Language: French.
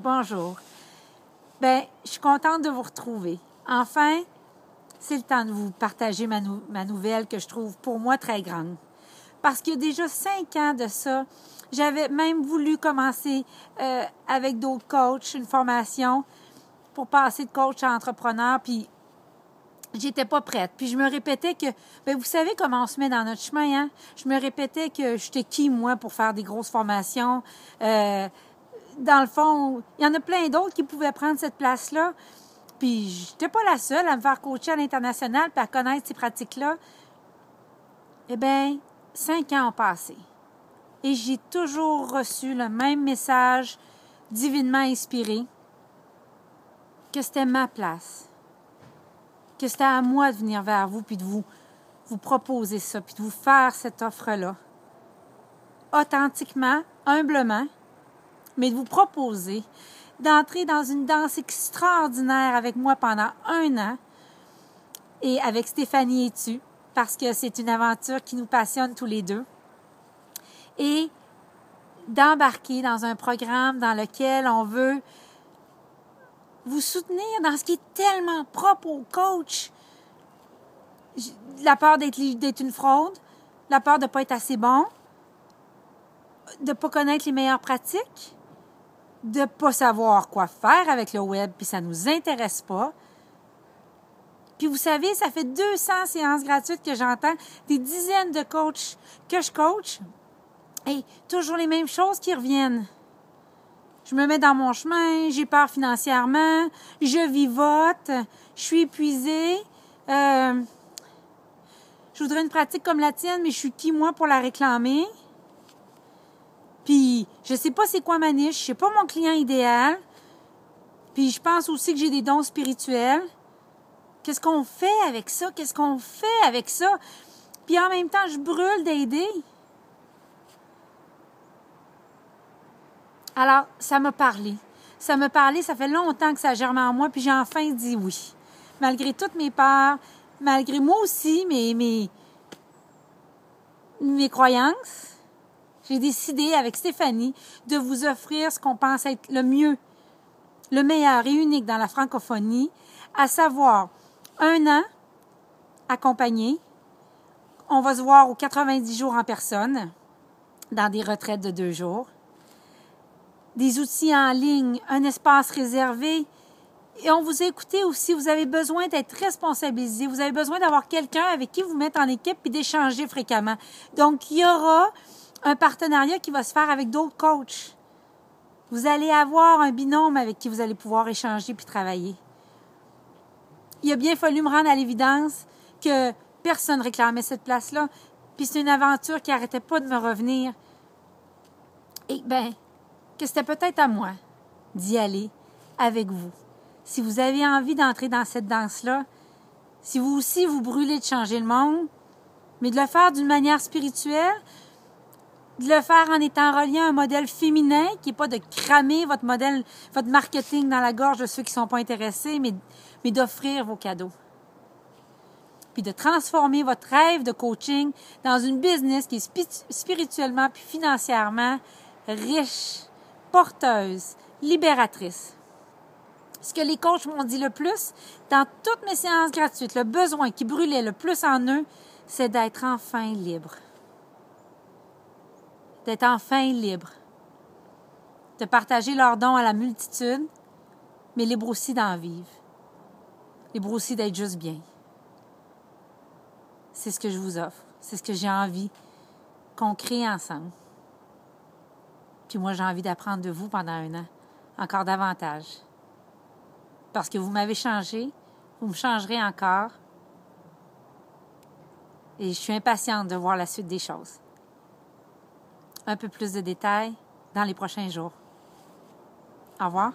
Bonjour. Je suis contente de vous retrouver. Enfin, c'est le temps de vous partager ma nouvelle que je trouve pour moi très grande. Parce qu'il y a déjà 5 ans de ça, j'avais même voulu commencer avec d'autres coachs, une formation pour passer de coach à entrepreneur, puis j'étais pas prête. Puis je me répétais que, vous savez comment on se met dans notre chemin, hein? Je me répétais que j'étais qui, moi, pour faire des grosses formations. Dans le fond, il y en a plein d'autres qui pouvaient prendre cette place-là. Puis j'étais pas la seule à me faire coacher à l'international puis à connaître ces pratiques-là. 5 ans ont passé. Et j'ai toujours reçu le même message divinement inspiré, que c'était ma place, que c'était à moi de venir vers vous puis de vous proposer ça, puis de vous faire cette offre-là. Authentiquement, humblement, mais de vous proposer d'entrer dans une danse extraordinaire avec moi pendant 1 an et avec Stéphanie Etu, parce que c'est une aventure qui nous passionne tous les deux, et d'embarquer dans un programme dans lequel on veut vous soutenir dans ce qui est tellement propre au coach. La peur d'être une fraude, la peur de ne pas être assez bon, de ne pas connaître les meilleures pratiques, de ne pas savoir quoi faire avec le web, puis ça ne nous intéresse pas. Puis vous savez, ça fait 200 séances gratuites que j'entends, des dizaines de coachs que je coach, et toujours les mêmes choses qui reviennent. Je me mets dans mon chemin, j'ai peur financièrement, je vivote, je suis épuisée, je voudrais une pratique comme la tienne, mais je suis qui, moi, pour la réclamer? Puis, je sais pas c'est quoi ma niche, je sais pas mon client idéal. Puis, je pense aussi que j'ai des dons spirituels. Qu'est-ce qu'on fait avec ça? Puis, en même temps, je brûle d'aider. Alors, ça m'a parlé. Ça fait longtemps que ça germe en moi, puis j'ai enfin dit oui. Malgré toutes mes peurs, malgré moi aussi, mes croyances, j'ai décidé avec Stéphanie de vous offrir ce qu'on pense être le mieux, le meilleur et unique dans la francophonie, à savoir 1 an accompagné. On va se voir aux 90 jours en personne, dans des retraites de 2 jours. Des outils en ligne, un espace réservé. Et on vous a écouté aussi, vous avez besoin d'être responsabilisé, vous avez besoin d'avoir quelqu'un avec qui vous mettre en équipe et d'échanger fréquemment. Donc, il y aura un partenariat qui va se faire avec d'autres coachs. Vous allez avoir un binôme avec qui vous allez pouvoir échanger puis travailler. Il a bien fallu me rendre à l'évidence que personne ne réclamait cette place-là, puis c'est une aventure qui n'arrêtait pas de me revenir. Et que c'était peut-être à moi d'y aller avec vous. Si vous avez envie d'entrer dans cette danse-là, si vous aussi vous brûlez de changer le monde, mais de le faire d'une manière spirituelle, de le faire en étant relié à un modèle féminin, qui n'est pas de cramer votre marketing dans la gorge de ceux qui ne sont pas intéressés, mais d'offrir vos cadeaux. Puis de transformer votre rêve de coaching dans une business qui est spirituellement puis financièrement riche, porteuse, libératrice. Ce que les coachs m'ont dit le plus, dans toutes mes séances gratuites, le besoin qui brûlait le plus en eux, c'est d'être enfin libre. D'être enfin libre. De partager leurs dons à la multitude, mais libre aussi d'en vivre. Libre aussi d'être juste bien. C'est ce que je vous offre. C'est ce que j'ai envie qu'on crée ensemble. Puis moi, j'ai envie d'apprendre de vous pendant 1 an. Encore davantage. Parce que vous m'avez changé, vous me changerez encore. Et je suis impatiente de voir la suite des choses. Un peu plus de détails dans les prochains jours. Au revoir.